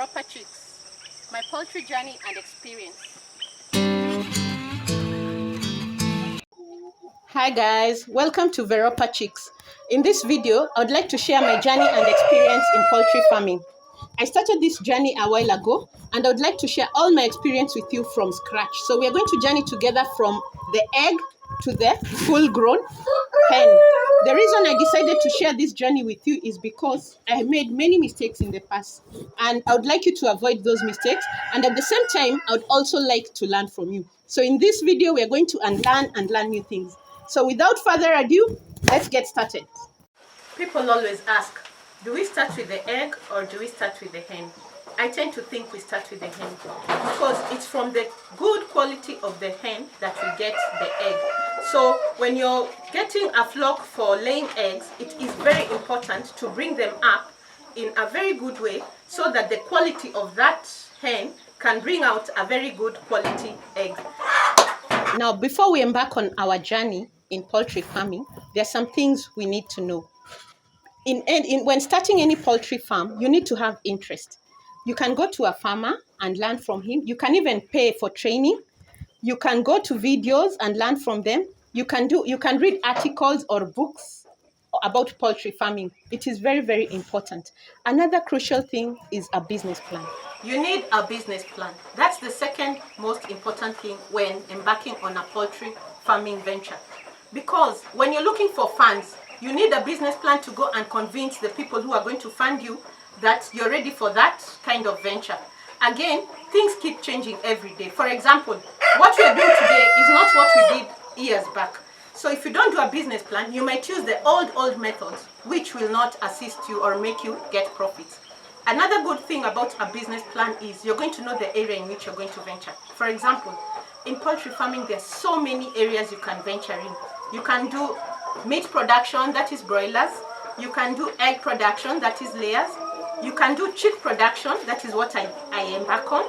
Veropa Chicks, my poultry journey and experience. Hi guys, welcome to Veropa Chicks. In this video, I would like to share my journey and experience in poultry farming. I started this journey a while ago and I would like to share all my experience with you from scratch. So we are going to journey together from the egg to the full-grown hen. The reason I decided to share this journey with you is because I have made many mistakes in the past and I would like you to avoid those mistakes, and at the same time I would also like to learn from you. So in this video we are going to unlearn and learn new things. So without further ado, let's get started. People always ask, do we start with the egg or do we start with the hen? I tend to think we start with the hen because it's from the good quality of the hen that we get the egg. So when you're getting a flock for laying eggs, it is very important to bring them up in a very good way so that the quality of that hen can bring out a very good quality egg. Now, before we embark on our journey in poultry farming, there are some things we need to know. When starting any poultry farm, you need to have interest. You can go to a farmer and learn from him. You can even pay for training. You can go to videos and learn from them. You can read articles or books about poultry farming. It is very, very important. Another crucial thing is a business plan. You need a business plan. That's the second most important thing when embarking on a poultry farming venture. Because when you're looking for funds, you need a business plan to go and convince the people who are going to fund you that you're ready for that kind of venture. Again, things keep changing every day. For example, what we are doing today is not what we did years back. So if you don't do a business plan, you might use the old methods, which will not assist you or make you get profits. Another good thing about a business plan is you're going to know the area in which you're going to venture. For example, in poultry farming, there's so many areas you can venture in. You can do meat production, that is broilers. You can do egg production, that is layers. You can do chick production, that is what I embark on.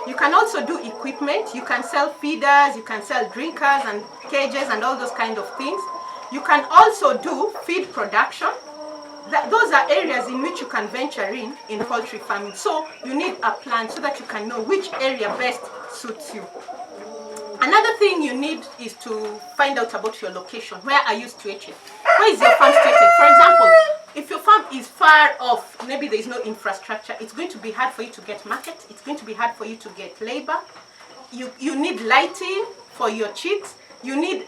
You can also do equipment. You can sell feeders, you can sell drinkers and cages and all those kind of things. You can also do feed production. Those are areas in which you can venture in poultry farming. So you need a plan so that you can know which area best suits you. Another thing you need is to find out about your location. Where are you situated? Where is your farm situated? For example, if your farm is far off, maybe there is no infrastructure, it's going to be hard for you to get market. It's going to be hard for you to get labor. You need lighting for your chicks. You need,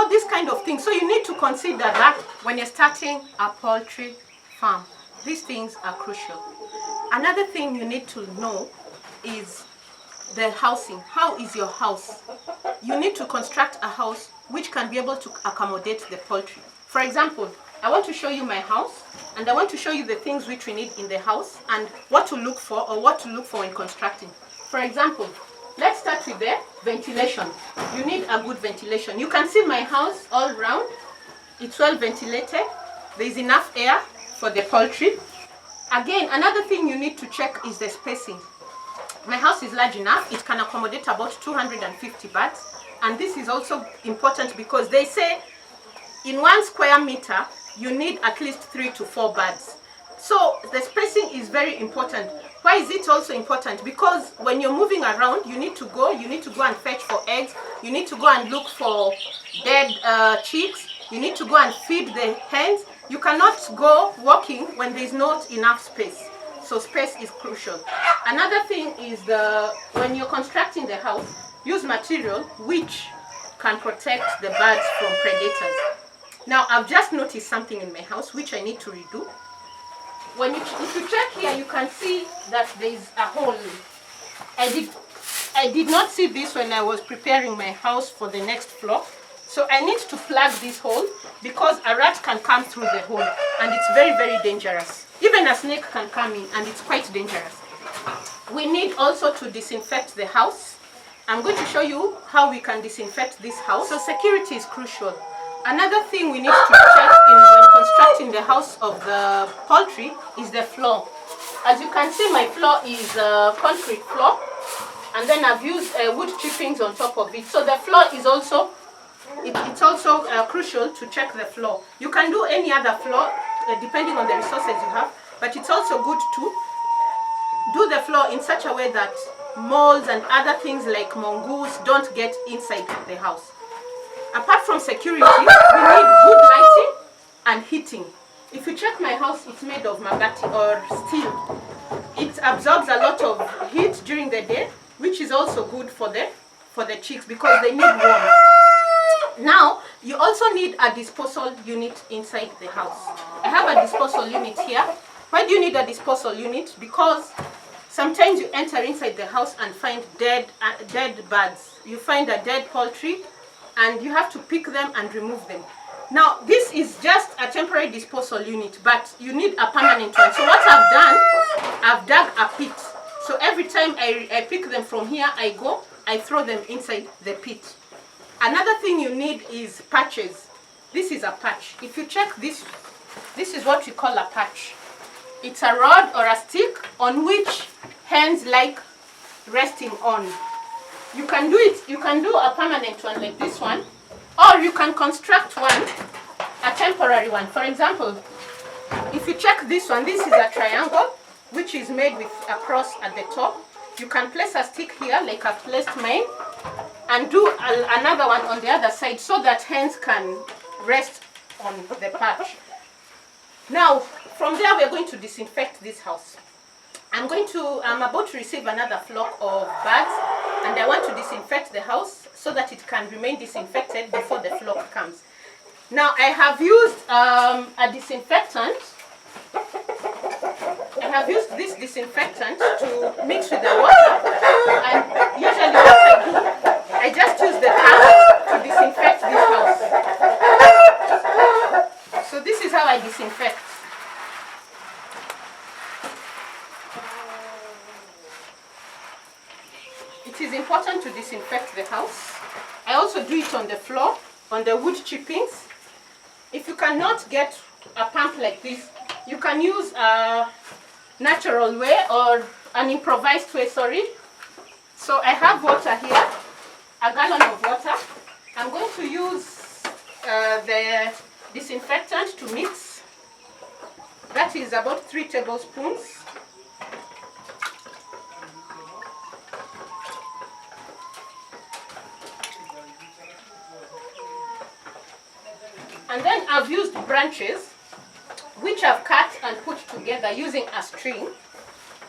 this kind of thing. So you need to consider that when you're starting a poultry farm. These things are crucial. Another thing you need to know is the housing. How is your house? You need to construct a house which can be able to accommodate the poultry. For example, I want to show you my house and I want to show you the things which we need in the house and what to look for or what to look for in constructing. For example, let's start with the ventilation. You need a good ventilation. You can see my house all around. It's well ventilated. There is enough air for the poultry. Again, another thing you need to check is the spacing. My house is large enough. It can accommodate about 250 birds. And this is also important because they say in 1 square meter, you need at least 3 to 4 birds. So the spacing is very important. Why is it also important? Because when you're moving around, you need to go and fetch for eggs. You need to go and look for dead chicks. You need to go and feed the hens. You cannot go walking when there's not enough space. So space is crucial. Another thing is when you're constructing the house, use material which can protect the birds from predators. Now, I've just noticed something in my house which I need to redo. If you check here, you can see that there is a hole. I did not see this when I was preparing my house for the next floor. So I need to plug this hole because a rat can come through the hole and it's very, very dangerous. Even a snake can come in and it's quite dangerous. We need also to disinfect the house. I'm going to show you how we can disinfect this house. So security is crucial. Another thing we need to check when constructing the house of the poultry is the floor. As you can see, my floor is a concrete floor, and then I've used wood chippings on top of it. So the floor is also crucial to check the floor. You can do any other floor depending on the resources you have, but it's also good to do the floor in such a way that moles and other things like mongoose don't get inside the house. Apart from security, we need good lighting and heating. If you check my house, it's made of mabati or steel. It absorbs a lot of heat during the day, which is also good for the chicks because they need warmth. Now, you also need a disposal unit inside the house. I have a disposal unit here. Why do you need a disposal unit? Because sometimes you enter inside the house and find dead birds. You find a dead poultry and you have to pick them and remove them. Now, this is just a temporary disposal unit, but you need a permanent one. So what I've done, I've dug a pit. So every time I pick them from here, I throw them inside the pit. Another thing you need is patches. This is a patch. If you check this is what we call a patch. It's a rod or a stick on which hens like resting on. You can do a permanent one like this one, or you can construct one, a temporary one. For example, if you check this one, this is a triangle which is made with a cross at the top. You can place a stick here like I've placed mine and do another one on the other side so that hens can rest on the patch. Now, from there we are going to disinfect this house. I'm about to receive another flock of birds and I want to disinfect the house so that it can remain disinfected before the flock comes. Now, I have used a disinfectant. I have used this disinfectant to mix with the water, and usually what I do, I just use the tap to disinfect this house. So this is how I disinfect. It is important to disinfect the house. I also do it on the floor, on the wood chippings. If you cannot get a pump like this, you can use a natural way or an improvised way, sorry. So I have water here, a gallon of water. I'm going to use the disinfectant to mix. That is about 3 tablespoons. And then I've used branches which I've cut and put together using a string.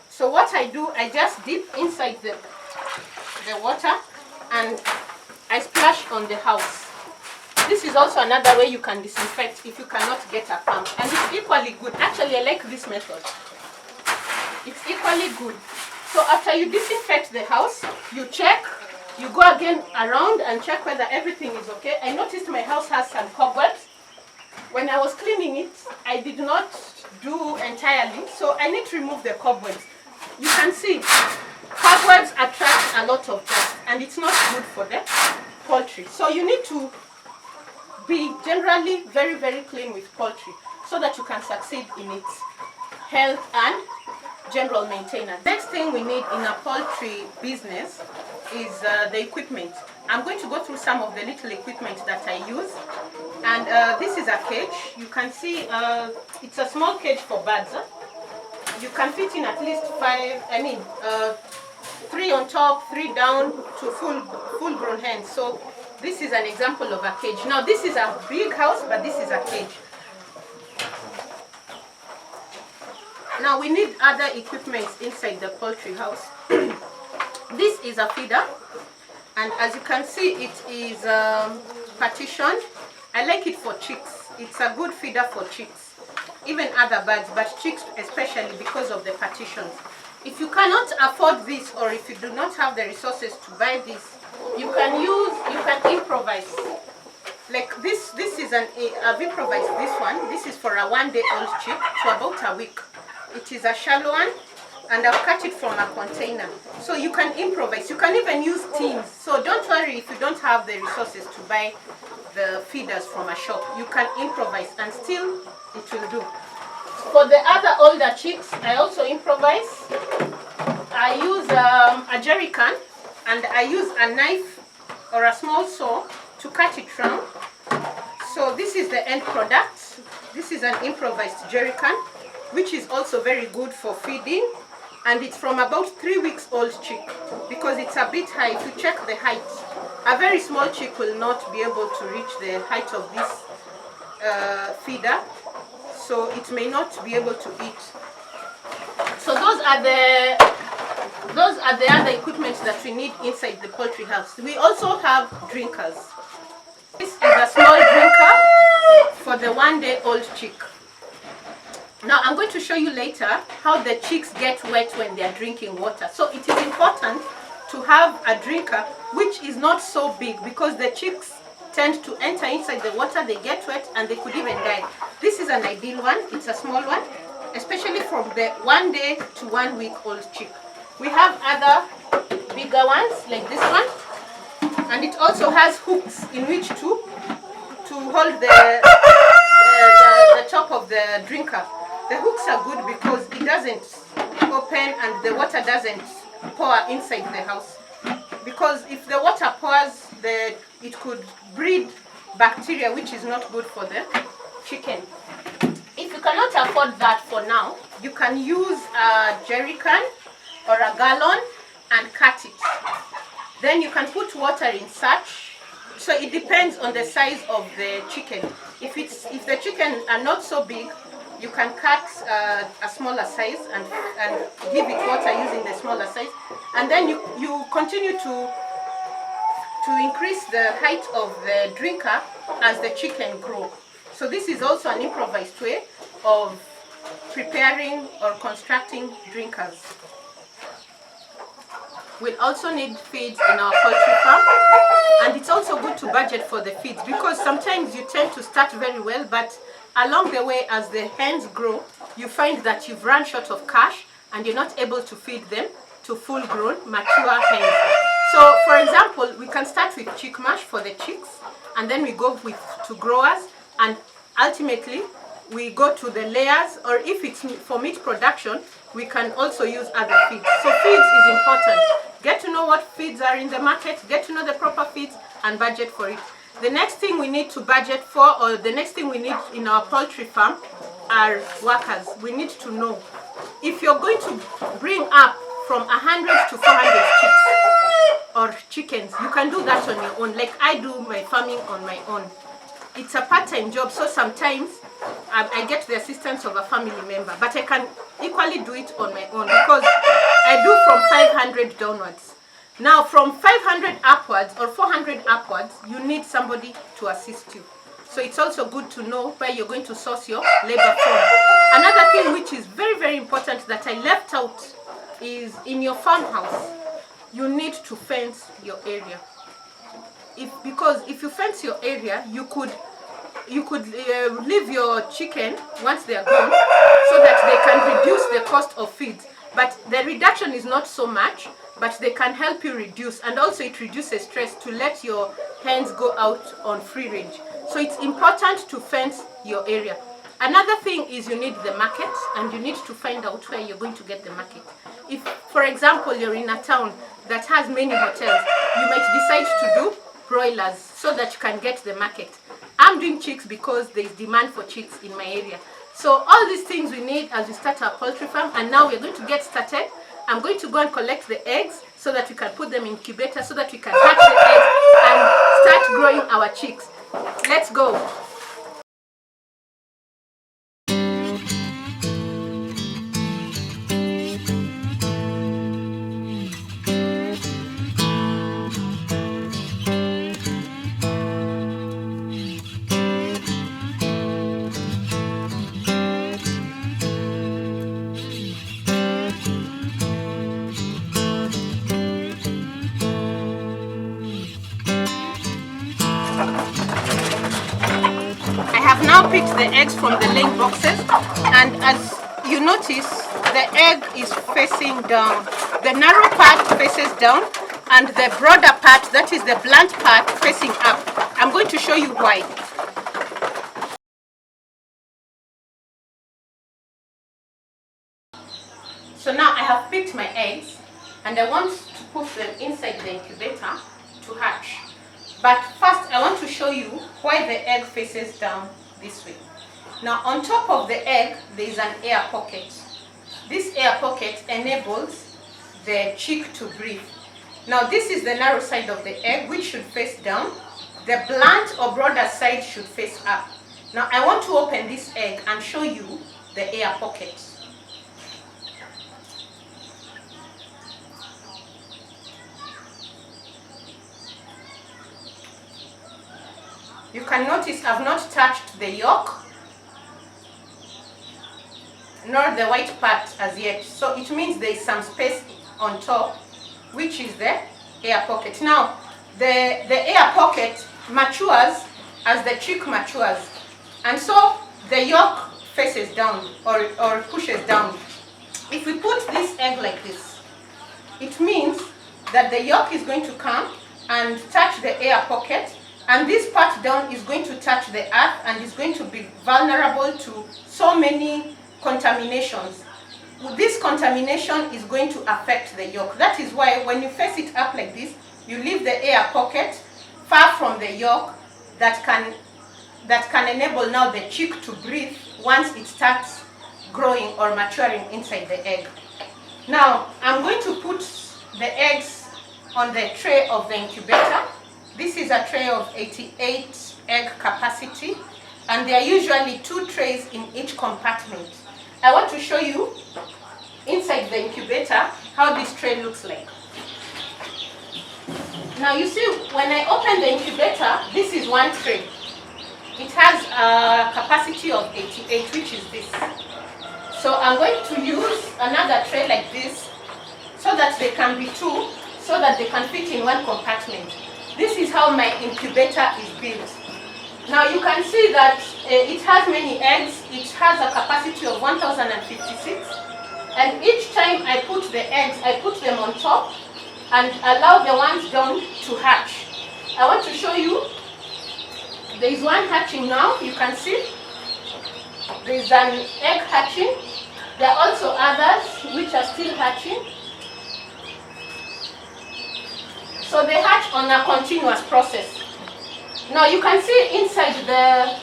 So what I do, I just dip inside the water and I splash on the house. This is also another way you can disinfect if you cannot get a pump. And it's equally good. Actually, I like this method. It's equally good. So after you disinfect the house, you check, you go again around and check whether everything is okay. I noticed my house has some cobwebs. When I was cleaning it, I did not do entirely, so I need to remove the cobwebs. You can see, cobwebs attract a lot of dust, and it's not good for the poultry. So you need to be generally very, very clean with poultry so that you can succeed in its health and general maintenance. Next thing we need in a poultry business is the equipment. I'm going to go through some of the little equipment that I use. And this is a cage. You can see it's a small cage for birds. You can fit in at least 3 on top, 3 down to full grown hens. So this is an example of a cage. Now this is a big house, but this is a cage. Now we need other equipment inside the poultry house. This is a feeder, and as you can see, it is partitioned. I like it for chicks. It's a good feeder for chicks, even other birds, but chicks especially because of the partitions. If you cannot afford this, or if you do not have the resources to buy this, you can improvise. Like this is I've improvised this one. This is for a 1-day-old chick to about a week. It is a shallow one, and I've cut it from a container. So you can improvise. You can even use tins. So don't worry if you don't have the resources to buy the feeders from a shop. You can improvise and still it will do. For the other older chicks, I also improvise. I use a jerry can, and I use a knife or a small saw to cut it round. So this is the end product. This is an improvised jerry can, which is also very good for feeding and it's from about 3 weeks old chick, because it's a bit high. If you check the height, a very small chick will not be able to reach the height of this feeder, so it may not be able to eat. So those are the other equipment that we need inside the poultry house. We also have drinkers. This is a small drinker for the 1-day-old chick. Now I'm going to show you later how the chicks get wet when they are drinking water. So it is important to have a drinker which is not so big, because the chicks tend to enter inside the water, they get wet, and they could even die. This is an ideal one. It's a small one, especially from the 1 day to 1 week old chick. We have other bigger ones like this one, and it also has hooks in which to hold the top of the drinker. The hooks are good because it doesn't open and the water doesn't pour inside the house. Because if the water pours, it could breed bacteria, which is not good for the chicken. If you cannot afford that for now, you can use a jerry can or a gallon and cut it. Then you can put water in such. So it depends on the size of the chicken. If the chicken are not so big, you can cut a smaller size and give it water using the smaller size, and then you continue to increase the height of the drinker as the chicken grow. So this is also an improvised way of preparing or constructing drinkers. We'll also need feeds in our poultry farm, and it's also good to budget for the feeds, because sometimes you tend to start very well, but along the way, as the hens grow, you find that you've run short of cash and you're not able to feed them to full-grown, mature hens. So, for example, we can start with chick mash for the chicks, and then we go to growers, and ultimately we go to the layers, or if it's for meat production, we can also use other feeds. So feeds is important. Get to know what feeds are in the market, get to know the proper feeds, and budget for it. The next thing we need to budget for, or the next thing we need in our poultry farm, are workers. We need to know if you're going to bring up from 100 to 400 chicks or chickens, you can do that on your own. Like I do my farming on my own. It's a part-time job, so sometimes I get the assistance of a family member, but I can equally do it on my own, because I do from 500 downwards. Now from 500 upwards or 400 upwards, you need somebody to assist you. So it's also good to know where you're going to source your labor from. Another thing which is very, very important that I left out is in your farmhouse, you need to fence your area. Because if you fence your area, you could leave your chicken once they are gone, so that they can reduce the cost of feed. But the reduction is not so much, but they can help you reduce, and also it reduces stress to let your hens go out on free range. So it's important to fence your area. Another thing is you need the market, and you need to find out where you're going to get the market. If, for example, you're in a town that has many hotels, you might decide to do broilers so that you can get the market. I'm doing chicks because there's demand for chicks in my area. So all these things we need as we start our poultry farm, and now we're going to get started. I'm going to go and collect the eggs so that we can put them in incubator, so that we can hatch the eggs and start growing our chicks. Let's go. Now picked the eggs from the laying boxes, and as you notice, the egg is facing down. The narrow part faces down, and the broader part, that is the blunt part, facing up. I'm going to show you why. So now I have picked my eggs, and I want to put them inside the incubator to hatch. But first I want to show you why the egg faces down this way. Now on top of the egg there is an air pocket. This air pocket enables the chick to breathe. Now this is the narrow side of the egg, which should face down. The blunt or broader side should face up. Now I want to open this egg and show you the air pocket. You can notice I've not touched the yolk nor the white part as yet. So it means there is some space on top, which is the air pocket. Now the air pocket matures as the chick matures, and so the yolk faces down or pushes down. If we put this egg like this, it means that the yolk is going to come and touch the air pocket, and this part down is going to touch the earth and is going to be vulnerable to so many contaminations. This contamination is going to affect the yolk. That is why when you face it up like this, you leave the air pocket far from the yolk that can enable now the chick to breathe once it starts growing or maturing inside the egg. Now I'm going to put the eggs on the tray of the incubator. This is a tray of 88 egg capacity, and there are usually 2 trays in each compartment. I want to show you inside the incubator how this tray looks like. Now you see, when I open the incubator, this is one tray. It has a capacity of 88, which is this. So I'm going to use another tray like this so that they can be 2, so that they can fit in one compartment. This is how my incubator is built. Now you can see that it has many eggs. It has a capacity of 1056, and each time I put the eggs, I put them on top and allow the ones down to hatch. I want to show you, there is one hatching now, you can see. There is an egg hatching. There are also others which are still hatching. So they hatch on a continuous process. Now you can see inside the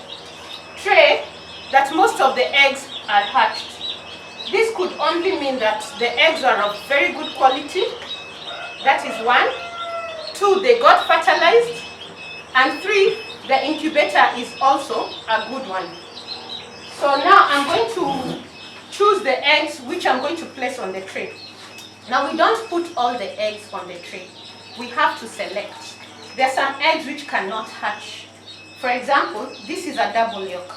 tray that most of the eggs are hatched. This could only mean that the eggs are of very good quality. That is 1. 2, they got fertilized. And 3, the incubator is also a good one. So now I'm going to choose the eggs which I'm going to place on the tray. Now we don't put all the eggs on the tray. We have to select. There are some eggs which cannot hatch. For example, this is a double yolk.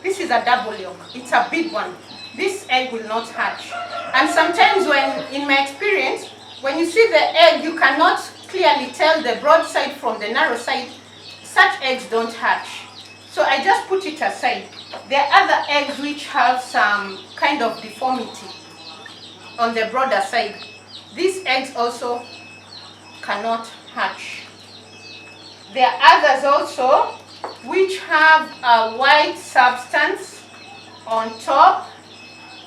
This is a double yolk. It's a big one. This egg will not hatch. And sometimes in my experience, when you see the egg, you cannot clearly tell the broad side from the narrow side. Such eggs don't hatch. So I just put it aside. There are other eggs which have some kind of deformity on the broader side. These eggs also cannot hatch. There are others also which have a white substance on top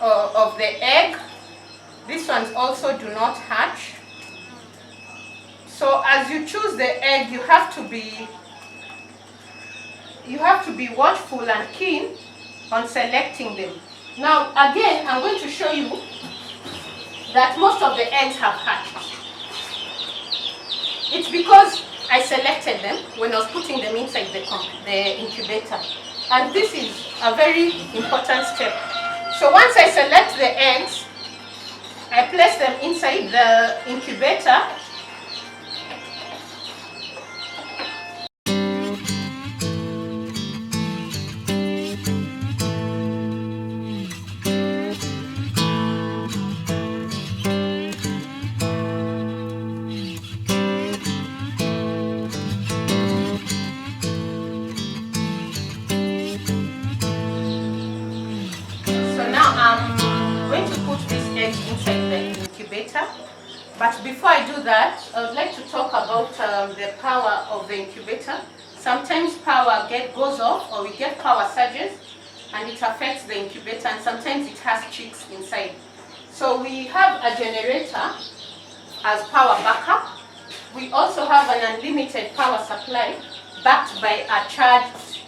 of the egg. These ones also do not hatch. So as you choose the egg, you have to be watchful and keen on selecting them. Now again, I'm going to show you that most of the eggs have hatched. It's because I selected them when I was putting them inside the incubator. And this is a very important step. So once I select the eggs, I place them inside the incubator. Inside the incubator. But before I do that, I would like to talk about the power of the incubator. Sometimes power goes off, or we get power surges, and it affects the incubator, and sometimes it has chicks inside. So we have a generator as power backup. We also have an unlimited power supply backed by a charged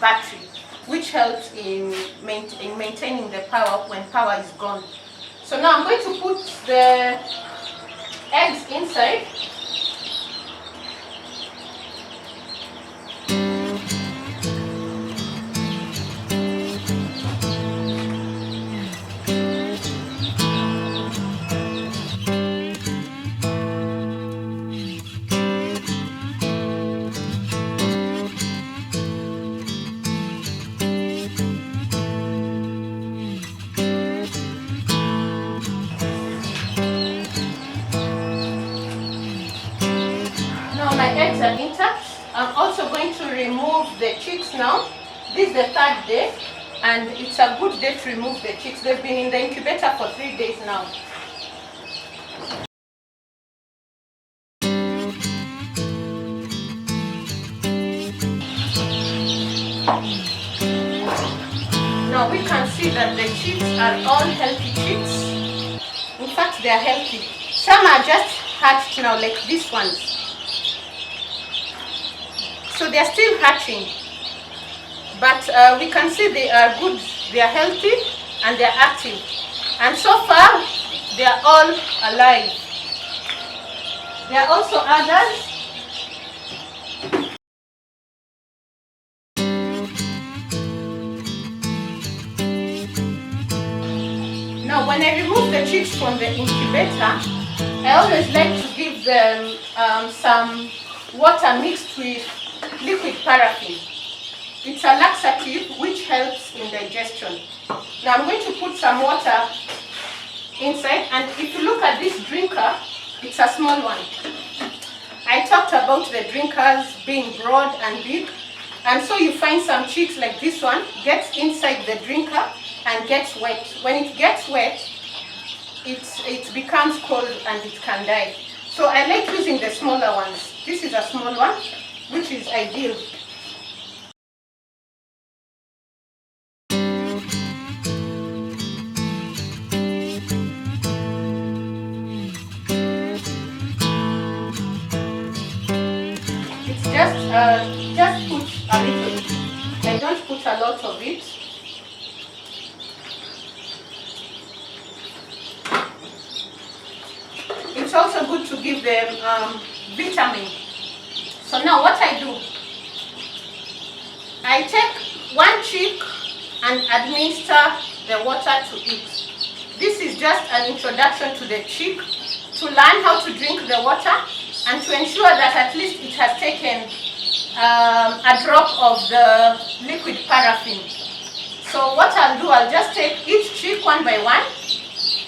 battery, which which helps in maintaining the power when power is gone. So now I'm going to put the eggs inside. My eggs are intact. I'm also going to remove the chicks now. This is the third day, and it's a good day to remove the chicks. They've been in the incubator for 3 days now. Now we can see that the chicks are all healthy chicks. In fact, they are healthy. Some are just hatched now, like these ones. So they are still hatching, but we can see they are good, they are healthy, and they are active. And so far, they are all alive. There are also others. Now, when I remove the chicks from the incubator, I always like to give them some water mixed with liquid paraffin. It's a laxative which helps in digestion. Now I'm going to put some water inside, and if you look at this drinker, it's a small one. I talked about the drinkers being broad and big, and so you find some chicks like this one gets inside the drinker and gets wet. When it gets wet, it becomes cold and it can die. So I like using the smaller ones. This is a small one, which is ideal. It's just put a little. I don't put a lot of it. It's also good to give them vitamin. So now what I do, I take one chick and administer the water to it. This is just an introduction to the chick to learn how to drink the water and to ensure that at least it has taken a drop of the liquid paraffin. So what I'll do, I'll just take each chick one by one.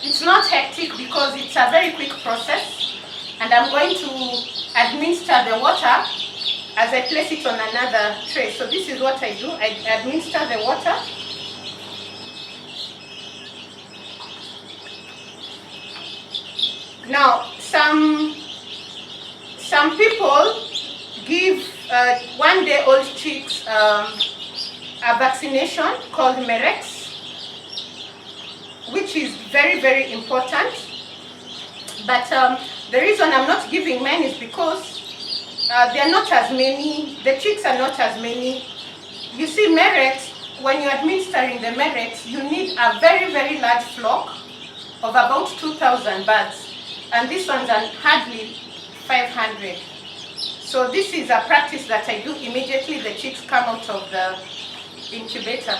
It's not hectic because it's a very quick process, and I'm going to administer the water as I place it on another tray. So this is what I do. I administer the water. Now some people give 1 day old chicks a vaccination called Merex, which is very, very important. But the reason I'm not giving men is because they are not as many, the chicks are not as many. You see, Merex, when you're administering the Merex, you need a very, very large flock of about 2,000 birds. And these ones are hardly 500. So this is a practice that I do immediately the chicks come out of the incubator.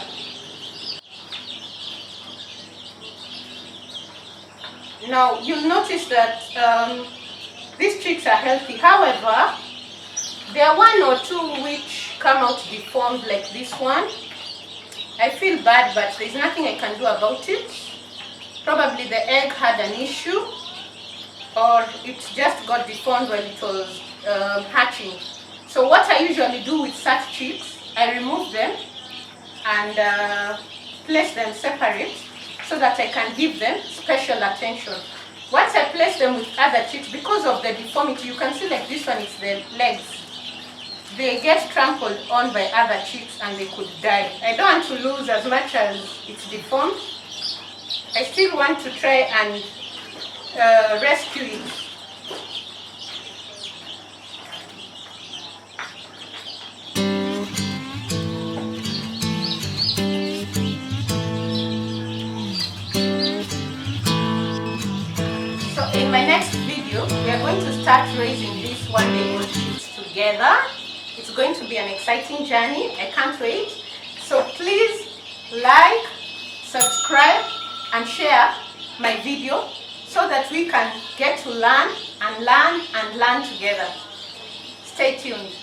Now you'll notice that these chicks are healthy. However, there are 1 or 2 which come out deformed like this one. I feel bad, but there's nothing I can do about it. Probably the egg had an issue, or it just got deformed while it was hatching. So what I usually do with such chicks, I remove them and place them separate so that I can give them special attention. Once I place them with other chicks, because of the deformity, you can see like this one is the legs. They get trampled on by other chicks and they could die. I don't want to lose as much as it's deformed. I still want to try and rescue it. video, we are going to start raising these one-day-old chicks together. It's going to be an exciting journey. I can't wait. So please like, subscribe, and share my video so that we can get to learn and learn and learn together. Stay tuned.